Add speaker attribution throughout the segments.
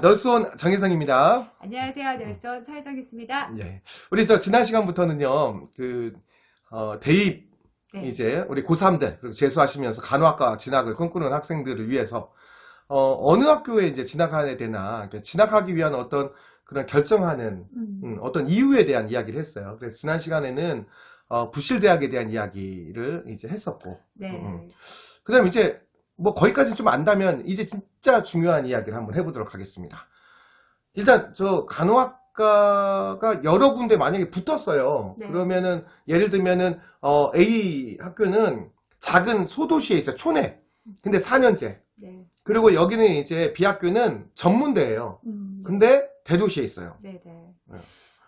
Speaker 1: 자, 널스원 장혜성입니다.
Speaker 2: 안녕하세요. 널스원 사회정있습니다.
Speaker 1: 예. 우리 지난 시간부터는요, 대입,
Speaker 2: 네.
Speaker 1: 이제, 우리 고3들, 그리고 재수하시면서 간호학과 진학을 꿈꾸는 학생들을 위해서, 어느 학교에 이제 진학하게 되나, 진학하기 위한 어떤 그런 결정하는, 어떤 이유에 대한 이야기를 했어요. 그래서 지난 시간에는, 부실대학에 대한 이야기를 이제 했었고,
Speaker 2: 네.
Speaker 1: 그 다음에 이제, 뭐 거기까지는 좀 안다면 이제 진짜 중요한 이야기를 한번 해보도록 하겠습니다. 일단 간호학과가 여러 군데 만약에 붙었어요.
Speaker 2: 네.
Speaker 1: 그러면은 예를 들면은 A 학교는 작은 소도시에 있어요. 촌에. 근데 4년제.
Speaker 2: 네.
Speaker 1: 그리고 여기는 이제 B 학교는 전문대예요. 근데 대도시에 있어요.
Speaker 2: 네. 네.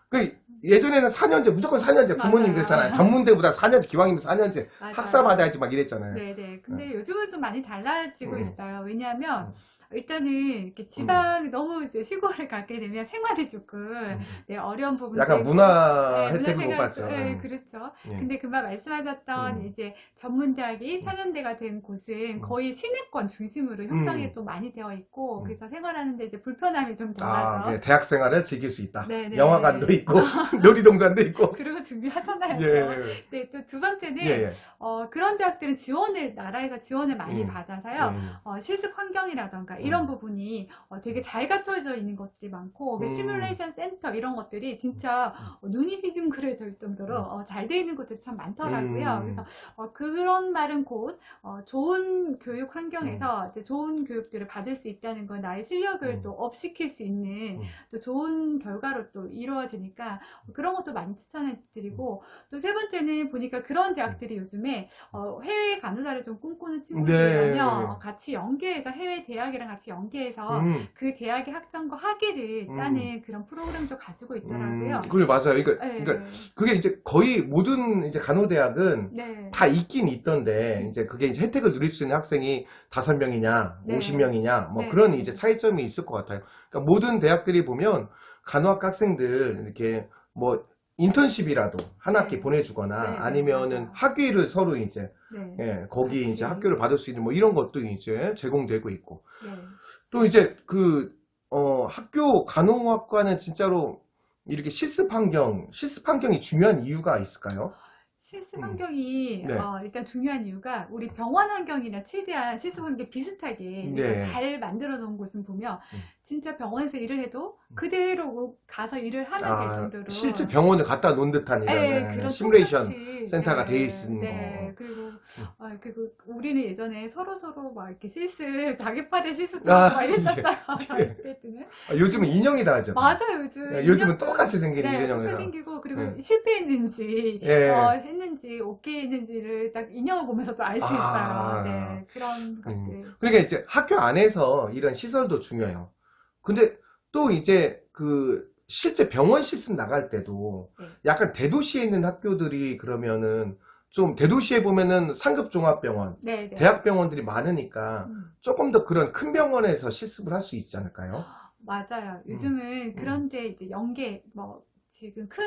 Speaker 1: 그 예전에는 4년제, 무조건 4년제 부모님 그랬잖아요. 전문대보다 4년제, 기왕이면 4년제 학사 받아야지 막 이랬잖아요.
Speaker 2: 네네. 근데 요즘은 좀 많이 달라지고 있어요. 왜냐하면 일단은 이렇게 너무 이제 시골을 가게 되면 생활이 조금 어려운 부분들이
Speaker 1: 약간 문화
Speaker 2: 네,
Speaker 1: 혜택을 못
Speaker 2: 문화생활
Speaker 1: 받죠.
Speaker 2: 네, 그렇죠.
Speaker 1: 예.
Speaker 2: 근데 금방 말씀하셨던 이제 전문대학이 4년대가 된 곳은 거의 시내권 중심으로 형성이 또 많이 되어 있고 그래서 생활하는데 이제 불편함이 좀 덜하죠.
Speaker 1: 네, 대학 생활을 즐길 수 있다.
Speaker 2: 네네.
Speaker 1: 영화관도 있고 놀이동산도 있고.
Speaker 2: 그리고 중요하잖아요.
Speaker 1: 예.
Speaker 2: 네, 또 두 번째는
Speaker 1: 예.
Speaker 2: 그런 대학들은 나라에서 지원을 많이 받아서요. 실습 환경이라던가 이런 부분이 되게 잘 갖춰져 있는 것들이 많고 시뮬레이션 센터 이런 것들이 진짜 눈이 휘둥그레질 정도로 잘 돼 있는 곳들이 참 많더라고요. 그래서 그런 말은 곧 좋은 교육 환경에서 이제 좋은 교육들을 받을 수 있다는 건 나의 실력을 또 업시킬 수 있는 또 좋은 결과로 또 이루어지니까 그런 것도 많이 추천해 드리고 또 세 번째는 보니까 그런 대학들이 요즘에 해외 간호사를 좀 꿈꾸는 친구들이라면 같이 연계해서 해외 대학이랑 같이 연계해서 그 대학의 학점과 학위를 따는 그런 프로그램도 가지고 있더라고요.
Speaker 1: 그래 맞아요.
Speaker 2: 네.
Speaker 1: 그러니까 그게 이제 거의 모든 이제 간호대학은
Speaker 2: 네.
Speaker 1: 다 있긴 있던데 이제 그게 이제 혜택을 누릴 수 있는 학생이 5명이냐,
Speaker 2: 네.
Speaker 1: 50명이냐 뭐
Speaker 2: 네.
Speaker 1: 그런 이제 차이점이 있을 것 같아요. 그러니까 모든 대학들이 보면 간호학과 학생들 이렇게 뭐 인턴십이라도 한 학기 보내주거나
Speaker 2: 네,
Speaker 1: 아니면은
Speaker 2: 맞아요.
Speaker 1: 학위를 서로 이제 거기
Speaker 2: 같이.
Speaker 1: 이제 학교를 받을 수 있는 뭐 이런 것도 이제 제공되고 있고
Speaker 2: 네.
Speaker 1: 또 이제 학교 간호학과는 진짜로 이렇게 실습 환경이 중요한 이유가 있을까요?
Speaker 2: 실습 환경이
Speaker 1: 네.
Speaker 2: 일단 중요한 이유가 우리 병원 환경이나 최대한 실습 환경 비슷하게
Speaker 1: 네.
Speaker 2: 잘 만들어 놓은 곳은 보면 진짜 병원에서 일을 해도 그대로 가서 일을 하면 될 정도로
Speaker 1: 실제 병원을 갖다 놓은 듯한 이런
Speaker 2: 그런
Speaker 1: 시뮬레이션
Speaker 2: 똑같이,
Speaker 1: 센터가 돼 있는
Speaker 2: 거. 그리고 우리는 예전에 서로 막 이렇게 자기 팔에 실습도
Speaker 1: 아,
Speaker 2: 하고 막 이랬었어요. 저희 있을 때는.
Speaker 1: 요즘은 인형이다 하죠.
Speaker 2: 맞아요,
Speaker 1: 요즘은 똑같이 생긴
Speaker 2: 똑같이
Speaker 1: 인형이라.
Speaker 2: 생기고 그리고 실패했는지 했는지 오케이 했는지를 딱 인형을 보면서 또 알 수 있어요. 네, 그런 것들.
Speaker 1: 그러니까 이제 학교 안에서 이런 시설도 중요해요. 근데 또 이제 실제 병원 실습 나갈 때도 약간 대도시에 있는 학교들이 그러면은 좀 대도시에 보면은 상급 종합병원, 대학병원들이 많으니까 조금 더 그런 큰 병원에서 실습을 할 수 있지 않을까요?
Speaker 2: 맞아요. 요즘은 그런데 이제 지금 큰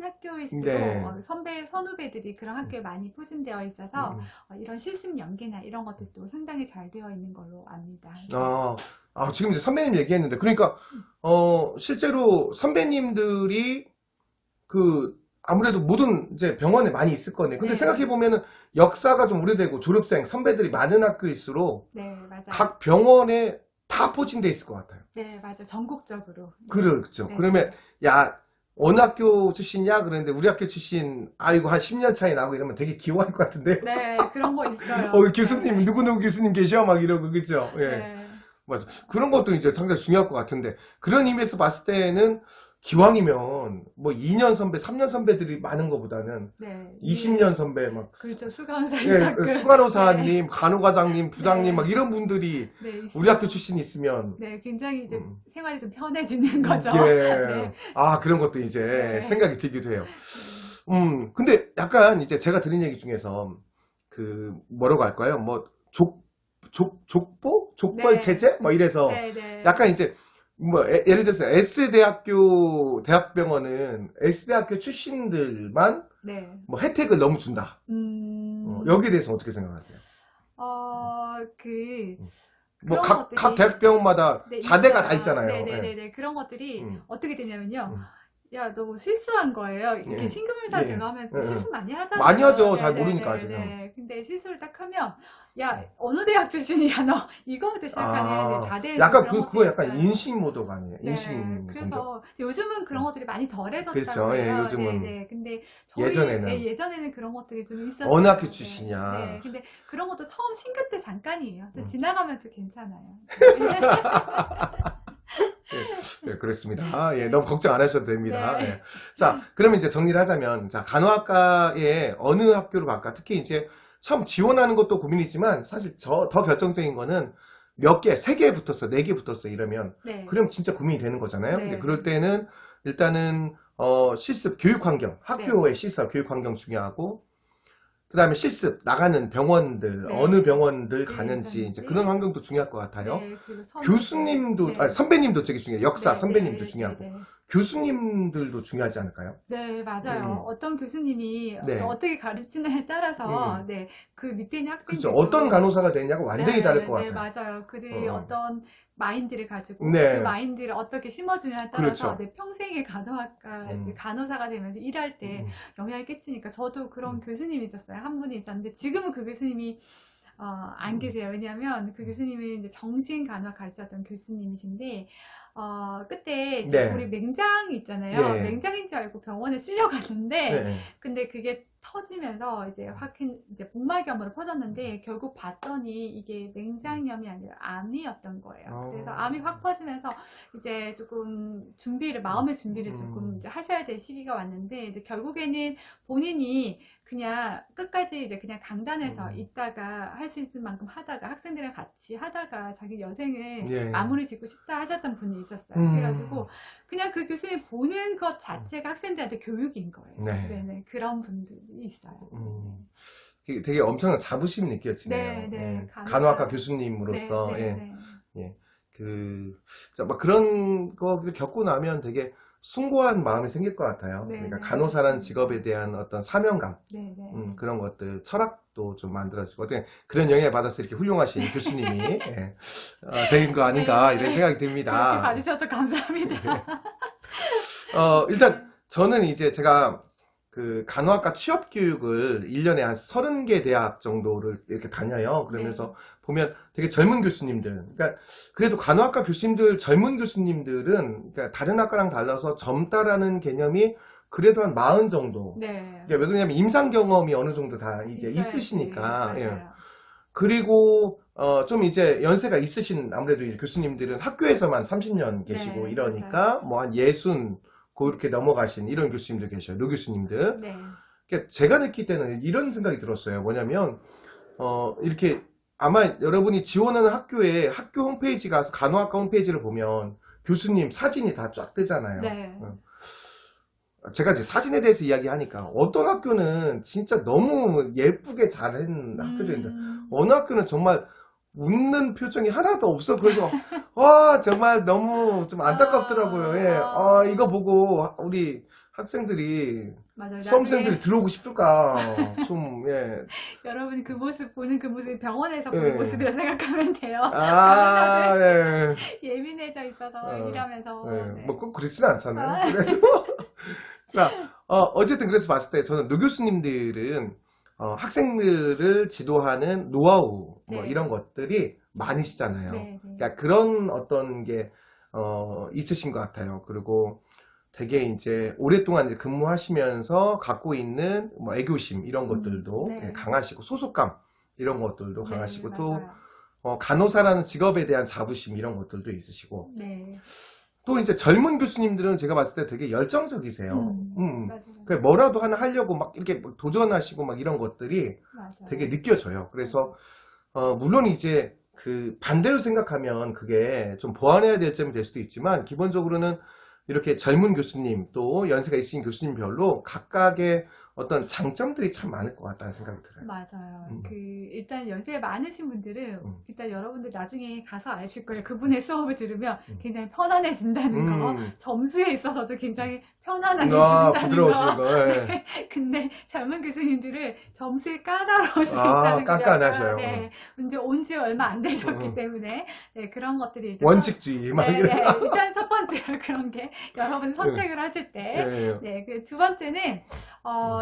Speaker 2: 학교일수록 선후배들이 그런 학교에 많이 포진되어 있어서 이런 실습 연계나 이런 것들도 상당히 잘 되어 있는 걸로 압니다.
Speaker 1: 지금 이제 선배님 얘기했는데, 그러니까, 실제로 선배님들이 아무래도 모든 이제 병원에 많이 있을 거네요. 근데 생각해보면은 역사가 좀 오래되고 졸업생, 선배들이 많은 학교일수록
Speaker 2: 맞아요.
Speaker 1: 각 병원에 다 포진돼 있을 것 같아요.
Speaker 2: 네, 맞아요. 전국적으로.
Speaker 1: 그렇죠. 그러면, 어느 학교 출신이야? 그랬는데 우리 학교 출신 이거 한 10년 차이 나고 이러면 되게 귀여워할 것 같은데.
Speaker 2: 네, 그런 거 있어요.
Speaker 1: 교수님 누구누구 교수님 계셔? 막 이러고 그죠? 맞아. 그런 것도 이제 상당히 중요할 것 같은데 그런 의미에서 봤을 때는 기왕이면 뭐 2년 선배, 3년 선배들이 많은 것보다는 20년 선배 막
Speaker 2: 그렇죠. 수간호사
Speaker 1: 수간호사님, 간호과장님, 부장님 막 이런 분들이 우리 학교 출신이 있으면
Speaker 2: 굉장히 이제 생활이 좀 편해지는 거죠.
Speaker 1: 그런 것도 이제 생각이 들기도 해요. 근데 약간 이제 제가 들은 얘기 중에서 뭐라고 할까요? 뭐 족벌 체제? 뭐 이래서 약간 이제 예를 들어서 S대학교 대학병원은 S대학교 출신들만 뭐 혜택을 너무 준다. 여기에 대해서 어떻게 생각하세요? 뭐
Speaker 2: 그런
Speaker 1: 각
Speaker 2: 것들이
Speaker 1: 대학병원마다
Speaker 2: 네,
Speaker 1: 자대가
Speaker 2: 있어요.
Speaker 1: 다 있잖아요.
Speaker 2: 네네네네. 그런 것들이
Speaker 1: 음.
Speaker 2: 어떻게 되냐면요.
Speaker 1: 음.
Speaker 2: 야, 너 실수한 거예요. 이렇게
Speaker 1: 예.
Speaker 2: 신경의사
Speaker 1: 예.
Speaker 2: 들어가면
Speaker 1: 예.
Speaker 2: 실수 많이 하잖아요.
Speaker 1: 많이 하죠. 잘
Speaker 2: 네네네네.
Speaker 1: 모르니까 아직.
Speaker 2: 근데 시술을 딱 하면 야, 어느 대학 출신이야 너 이거부터 시작하는
Speaker 1: 아,
Speaker 2: 자대에도
Speaker 1: 약간
Speaker 2: 그런
Speaker 1: 그거
Speaker 2: 것들이
Speaker 1: 약간
Speaker 2: 있어요.
Speaker 1: 인식 모독 아니에요?
Speaker 2: 네,
Speaker 1: 인식 공격.
Speaker 2: 그래서 요즘은 그런 것들이 많이 덜해졌다고
Speaker 1: 그렇죠.
Speaker 2: 해요.
Speaker 1: 예, 요즘은.
Speaker 2: 네네. 근데 저희
Speaker 1: 예전에는.
Speaker 2: 예전에는 그런 것들이 좀 있었어요.
Speaker 1: 어느 학교
Speaker 2: 네,
Speaker 1: 출신이냐.
Speaker 2: 네. 근데 그런 것도 처음 신규 때 잠깐이에요. 또
Speaker 1: 음.
Speaker 2: 지나가면 또 괜찮아요.
Speaker 1: 네, 그렇습니다. 예, 너무 걱정 안 하셔도 됩니다.
Speaker 2: 네.
Speaker 1: 예. 자, 그러면 이제 정리를 하자면, 자, 간호학과에 어느 학교로 갈까? 특히 이제 처음 지원하는 것도 고민이지만, 사실 더 결정적인 거는 몇 개, 3개 붙었어, 4개 붙었어, 이러면.
Speaker 2: 네.
Speaker 1: 그럼 진짜 고민이 되는 거잖아요.
Speaker 2: 네.
Speaker 1: 근데 그럴 때는 일단은, 실습, 교육환경, 학교의 시설, 교육환경 중요하고, 그 다음에 실습, 나가는 병원들,
Speaker 2: 네.
Speaker 1: 어느 병원들
Speaker 2: 네,
Speaker 1: 가는지, 이제
Speaker 2: 가는지.
Speaker 1: 그런 환경도 중요할 것 같아요.
Speaker 2: 네, 그리고
Speaker 1: 교수님도,
Speaker 2: 네.
Speaker 1: 아니, 선배님도 되게 중요해요. 역사,
Speaker 2: 네,
Speaker 1: 선배님도
Speaker 2: 네,
Speaker 1: 중요하고.
Speaker 2: 네, 네.
Speaker 1: 교수님들도 중요하지 않을까요?
Speaker 2: 네, 맞아요. 어떤 교수님이
Speaker 1: 네.
Speaker 2: 어떻게 가르치느냐에 따라서 네, 그 밑에 있는
Speaker 1: 그렇죠.
Speaker 2: 학생들도
Speaker 1: 어떤 간호사가 되냐고 완전히
Speaker 2: 네,
Speaker 1: 다를 것
Speaker 2: 네,
Speaker 1: 같아요.
Speaker 2: 맞아요. 그들이 어떤 마인드를 가지고
Speaker 1: 네.
Speaker 2: 그 마인드를 어떻게 심어주냐에 따라서
Speaker 1: 그렇죠.
Speaker 2: 내 평생의 간호학과 이제 간호사가 되면서 일할 때 영향을 끼치니까 저도 그런 교수님이 있었어요. 한 분이 있었는데 지금은 그 교수님이 안 계세요. 왜냐하면 그 교수님은 이제 정신간호 가르쳤던 교수님이신데 그때 이제
Speaker 1: 네.
Speaker 2: 우리 맹장이 있잖아요.
Speaker 1: 네.
Speaker 2: 맹장인 줄 알고 병원에 실려갔는데
Speaker 1: 네.
Speaker 2: 근데 그게 터지면서 이제 이제 복막염으로 퍼졌는데 결국 봤더니 이게 맹장염이 아니라 암이었던 거예요. 그래서 암이 확 퍼지면서 이제 조금 마음의 준비를 조금 이제 하셔야 될 시기가 왔는데 이제 결국에는 본인이 그냥 끝까지 이제 그냥 강단에서 있다가 할 수 있을 만큼 하다가 학생들이랑 같이 하다가 자기 여생을
Speaker 1: 예.
Speaker 2: 마무리 짓고 싶다 하셨던 분이 있었어요. 그래가지고 그냥 그 교수님 보는 것 자체가 학생들한테 교육인 거예요.
Speaker 1: 네.
Speaker 2: 네네. 그런 분들이 있어요.
Speaker 1: 되게 엄청난 자부심이 느껴지네요.
Speaker 2: 네, 네.
Speaker 1: 예. 간호학과
Speaker 2: 네,
Speaker 1: 교수님으로서.
Speaker 2: 네,
Speaker 1: 예.
Speaker 2: 네.
Speaker 1: 예. 막 그런 거를 겪고 나면 되게 숭고한 마음이 생길 것 같아요.
Speaker 2: 네,
Speaker 1: 그러니까
Speaker 2: 네,
Speaker 1: 간호사라는
Speaker 2: 맞습니다.
Speaker 1: 직업에 대한 어떤 사명감,
Speaker 2: 네, 네.
Speaker 1: 그런 것들, 철학도 좀 만들어지고, 어떻게 그런 영향을 받아서 이렇게 훌륭하신 교수님이 된 거 아닌가,
Speaker 2: 네,
Speaker 1: 이런 생각이
Speaker 2: 그렇게
Speaker 1: 듭니다.
Speaker 2: 봐주셔서 감사합니다.
Speaker 1: 일단, 저는 이제 제가 그 간호학과 취업 교육을 1년에 한 30개 대학 정도를 이렇게 다녀요. 그러면서 보면 되게 젊은 교수님들, 그러니까 그래도 간호학과 젊은 교수님들은 그러니까 다른 학과랑 달라서 젊다라는 개념이 그래도 한 40 정도.
Speaker 2: 네.
Speaker 1: 그러니까 왜 그러냐면 임상 경험이 어느 정도 다 이제
Speaker 2: 있어야지.
Speaker 1: 있으시니까.
Speaker 2: 맞아요.
Speaker 1: 예. 그리고 좀 이제 연세가 있으신 아무래도 이제 교수님들은 학교에서만 30년 계시고
Speaker 2: 네,
Speaker 1: 이러니까 뭐 한 60 그렇게 넘어가신 이런 교수님들 계셔요. 노 교수님들.
Speaker 2: 네.
Speaker 1: 그러니까 제가 느낄 때는 이런 생각이 들었어요. 뭐냐면 이렇게 아마 여러분이 지원하는 학교에 학교 홈페이지 가서 간호학과 홈페이지를 보면 교수님 사진이 다 쫙 뜨잖아요.
Speaker 2: 네.
Speaker 1: 제가 이제 사진에 대해서 이야기하니까 어떤 학교는 진짜 너무 예쁘게 잘한 학교도 있는데 어느 학교는 정말 웃는 표정이 하나도 없어. 그래서 와 정말 너무 좀 안타깝더라고요. 예. 이거 보고 우리 학생들이
Speaker 2: 맞아요.
Speaker 1: 수험생들이 들어오고 싶을까 좀 예.
Speaker 2: 여러분 그 모습 보는 그 모습이 병원에서
Speaker 1: 예.
Speaker 2: 보는 모습이라 생각하면 돼요.
Speaker 1: 예.
Speaker 2: 예민해져 있어서 일하면서.
Speaker 1: 예.
Speaker 2: 네.
Speaker 1: 뭐 꼭 그렇지는 않잖아요. 그래도 자 어쨌든 그래서 봤을 때 저는 노 교수님들은 학생들을 지도하는 노하우 뭐
Speaker 2: 네.
Speaker 1: 이런 것들이 많으시잖아요.
Speaker 2: 네.
Speaker 1: 그러니까 그런 어떤 게 있으신 것 같아요. 그리고 되게 이제 오랫동안 이제 근무하시면서 갖고 있는 뭐 애교심 이런 것들도
Speaker 2: 네.
Speaker 1: 예, 강하시고 소속감 이런 것들도
Speaker 2: 네,
Speaker 1: 강하시고
Speaker 2: 맞아요.
Speaker 1: 또 간호사라는 직업에 대한 자부심 이런 것들도 있으시고
Speaker 2: 네.
Speaker 1: 또 이제 젊은 교수님들은 제가 봤을 때 되게 열정적이세요.
Speaker 2: 맞아요.
Speaker 1: 그러니까 뭐라도 하나 하려고 막 이렇게 도전하시고 막 이런 것들이
Speaker 2: 맞아요.
Speaker 1: 되게 느껴져요. 그래서 물론 이제 그 반대로 생각하면 그게 좀 보완해야 될 점이 될 수도 있지만 기본적으로는 이렇게 젊은 교수님 또 연세가 있으신 교수님별로 각각의 어떤 장점들이 참 많을 것 같다는 생각이 들어요.
Speaker 2: 맞아요. 일단 연세 많으신 분들은
Speaker 1: 음.
Speaker 2: 일단 여러분들 나중에 가서 아실 거예요. 그분의 수업을 들으면 굉장히 편안해진다는 거, 점수에 있어서도 굉장히 편안해지신다는
Speaker 1: 부드러우신
Speaker 2: 거.
Speaker 1: 거. 예.
Speaker 2: 네. 근데 젊은 교수님들은 점수에 까다로울 수 있다는 거.
Speaker 1: 깐깐하셔요.
Speaker 2: 네. 이제 온 지 얼마 안 되셨기 때문에 네, 그런 것들이 일단
Speaker 1: 원칙주의 막
Speaker 2: 네,
Speaker 1: 이런.
Speaker 2: 네. 일단 첫 번째가 그런 게 여러분 선택을 하실 때.
Speaker 1: 예.
Speaker 2: 네, 그 두 번째는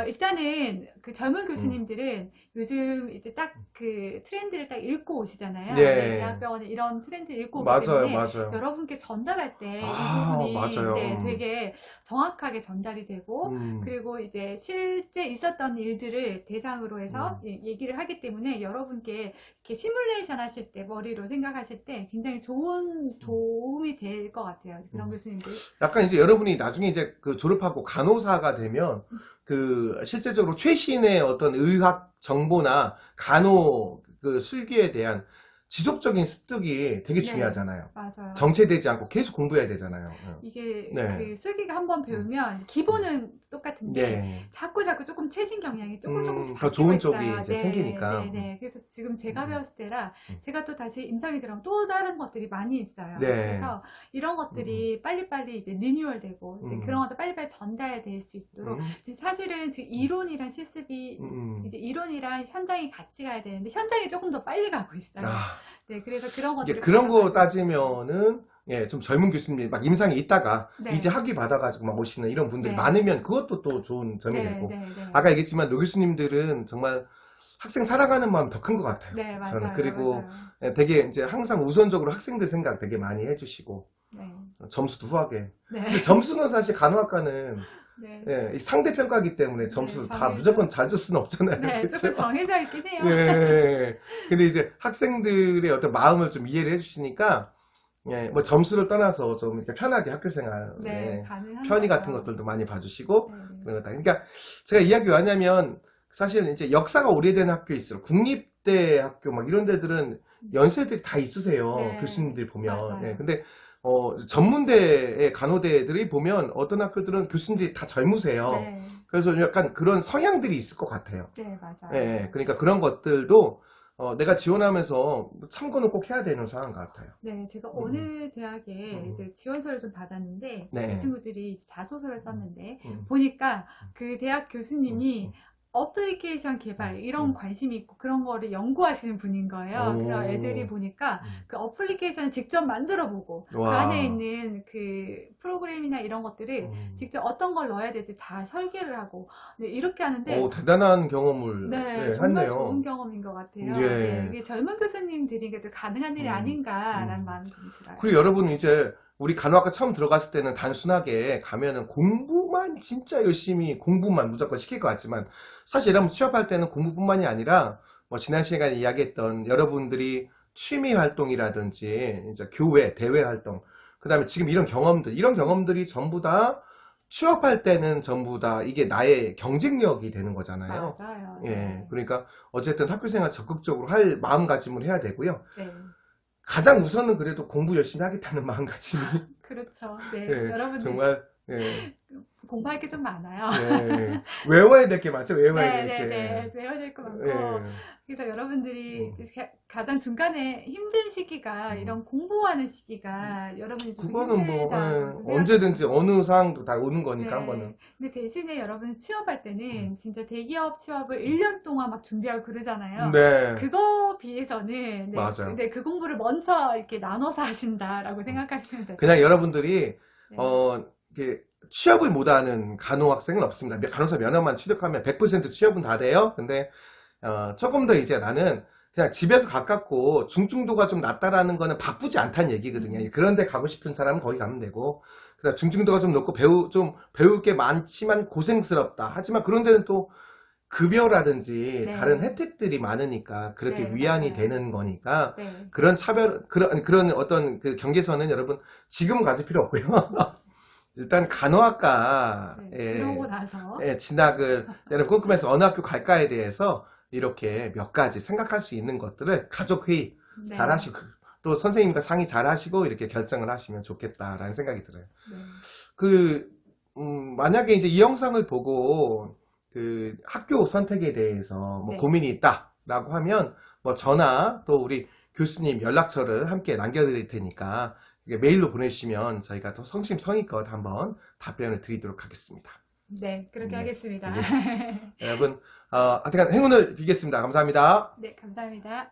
Speaker 2: 일단은 그 젊은 교수님들은 요즘 이제 딱 그 트렌드를 딱 읽고 오시잖아요.
Speaker 1: 네.
Speaker 2: 네, 대학병원에 이런 트렌드를 읽고 오기
Speaker 1: 맞아요,
Speaker 2: 때문에
Speaker 1: 맞아요.
Speaker 2: 여러분께 전달할 때 이 부분이
Speaker 1: 맞아요.
Speaker 2: 네, 되게 정확하게 전달이 되고 그리고 이제 실제 있었던 일들을 대상으로 해서 얘기를 하기 때문에 여러분께 이렇게 시뮬레이션 하실 때 머리로 생각하실 때 굉장히 좋은 도움이 될 것 같아요. 그런 교수님들.
Speaker 1: 약간 이제 여러분이 나중에 이제 그 졸업하고 간호사가 되면 그 실제적으로 최신의 어떤 의학 정보나 간호 그 술기에 대한 지속적인 습득이 되게 중요하잖아요.
Speaker 2: 맞아요.
Speaker 1: 정체되지 않고 계속 공부해야 되잖아요.
Speaker 2: 이게
Speaker 1: 네.
Speaker 2: 그 슬기가 한번 배우면 기본은 똑같은데
Speaker 1: 네.
Speaker 2: 자꾸 조금 최신 경향이 조금씩
Speaker 1: 더 좋은
Speaker 2: 바뀌고
Speaker 1: 쪽이
Speaker 2: 있어요.
Speaker 1: 이제 생기니까.
Speaker 2: 네. 그래서 지금 제가 배웠을 때라 제가 또 다시 임상이 들어가면 또 다른 것들이 많이 있어요.
Speaker 1: 네.
Speaker 2: 그래서 이런 것들이 빨리빨리 이제 리뉴얼되고 이제 그런 것도 빨리빨리 전달될 수 있도록 사실은 지금 이론이랑 실습이 이제 이론이랑 현장이 같이 가야 되는데 현장이 조금 더 빨리 가고 있어요. 네, 그래서 그런 것들
Speaker 1: 그런 거 따지면은 예, 좀 젊은 교수님 막 임상에 있다가 이제 학위 받아가지고 막 오시는 이런 분들이 많으면 그것도 또 좋은 점이 되고 아까 얘기했지만 노 교수님들은 정말 학생 사랑하는 마음 더 큰 것 같아요.
Speaker 2: 네, 맞아요.
Speaker 1: 저는 그리고
Speaker 2: 맞아요.
Speaker 1: 되게 이제 항상 우선적으로 학생들 생각 되게 많이 해주시고 점수도 후하게. 근데 점수는 사실 간호학과는 이 상대평가기 때문에 점수 다 무조건 잘 줄 수는 없잖아요.
Speaker 2: 네,
Speaker 1: 그쵸?
Speaker 2: 조금 정해져 있긴 해요.
Speaker 1: 네. 근데 이제 학생들의 어떤 마음을 좀 이해를 해주시니까 뭐 점수를 떠나서 좀 이렇게 편하게 학교 생활에 편의 같은 것들도 많이 봐주시고 그런 거다. 그러니까 제가 이야기 왜 하냐면 사실 이제 역사가 오래된 학교일수록 국립대 학교 막 이런 데들은 연세들이 다 있으세요. 교수님들이 보면. 근데 전문대의 간호대들이 보면 어떤 학교들은 교수님들이 다 젊으세요. 그래서 약간 그런 성향들이 있을 것 같아요.
Speaker 2: 네, 맞아요.
Speaker 1: 그러니까 그런 것들도 내가 지원하면서 참고는 꼭 해야 되는 상황 같아요.
Speaker 2: 네, 제가 어느 대학에 이제 지원서를 좀 받았는데 그 친구들이 자소서를 썼는데 보니까 그 대학 교수님이 어플리케이션 개발 이런 관심이 있고 그런 거를 연구하시는 분인 거예요. 그래서 애들이 보니까 그 어플리케이션을 직접 만들어 보고 그 안에 있는 그 프로그램이나 이런 것들을 직접 어떤 걸 넣어야 될지 다 설계를 하고 이렇게 하는데
Speaker 1: 대단한 경험을
Speaker 2: 정말
Speaker 1: 했네요.
Speaker 2: 좋은 경험인 것 같아요. 이게 젊은 교수님들이 그래도 가능한 일이 아닌가라는 마음이 좀 들어요.
Speaker 1: 그리고 여러분 이제 우리 간호학과 처음 들어갔을 때는 단순하게 가면은 공부만 진짜 열심히 공부만 무조건 시킬 것 같지만 사실 여러분 취업할 때는 공부뿐만이 아니라 뭐 지난 시간에 이야기했던 여러분들이 취미 활동이라든지 이제 교회, 대회 활동 그 다음에 지금 이런 경험들이 전부 다 취업할 때는 전부 다 이게 나의 경쟁력이 되는 거잖아요.
Speaker 2: 맞아요.
Speaker 1: 그러니까 어쨌든 학교생활 적극적으로 할 마음가짐을 해야 되고요. 가장 우선은 그래도 공부 열심히 하겠다는 마음가짐이
Speaker 2: 그렇죠. 여러분들
Speaker 1: 정말
Speaker 2: 공부할 게 좀 많아요.
Speaker 1: 외워야 될 게 많죠. 외워야 될 게.
Speaker 2: 외워야 될 거 많고 그래서 여러분들이 이제 가장 중간에 힘든 시기가 이런 공부하는 시기가 여러분이 좀
Speaker 1: 그거는 뭐
Speaker 2: 힘들다
Speaker 1: 언제든지 어느 상황도 다 오는 거니까 한 번은.
Speaker 2: 근데 대신에 여러분 취업할 때는 진짜 대기업 취업을 1년 동안 막 준비하고 그러잖아요. 그거 비해서는
Speaker 1: 맞아요.
Speaker 2: 근데 그 공부를 먼저 이렇게 나눠서 하신다라고 생각하시면 돼요.
Speaker 1: 그냥 여러분들이 이렇게 취업을 못하는 간호학생은 없습니다. 간호사 면허만 취득하면 100% 취업은 다 돼요. 근데 조금 더 이제 나는 그냥 집에서 가깝고 중증도가 좀 낮다라는 거는 바쁘지 않다는 얘기거든요. 그런데 가고 싶은 사람은 거기 가면 되고 그다음 중증도가 좀 높고 배울 게 많지만 고생스럽다. 하지만 그런 데는 또 급여라든지 다른 혜택들이 많으니까 그렇게 위안이 되는 거니까 그런 그런 어떤 그 경계선은 여러분 지금은 가질 필요 없고요. 일단 간호학과에
Speaker 2: 들어오고 나서
Speaker 1: 진학을 여러분 꿈꾸면서 어느 학교 갈까에 대해서 이렇게 몇 가지 생각할 수 있는 것들을 가족회의 잘 하시고 또 선생님과 상의 잘 하시고 이렇게 결정을 하시면 좋겠다라는 생각이 들어요. 만약에 이제 이 영상을 보고 그 학교 선택에 대해서 뭐
Speaker 2: 네.
Speaker 1: 고민이 있다라고 하면 뭐 저나 또 우리 교수님 연락처를 함께 남겨드릴 테니까 메일로 보내주시면 저희가 더 성심성의껏 한번 답변을 드리도록 하겠습니다.
Speaker 2: 네, 그렇게
Speaker 1: 네.
Speaker 2: 하겠습니다.
Speaker 1: 네. 여러분, 하여튼 행운을 빌겠습니다. 감사합니다.
Speaker 2: 네, 감사합니다.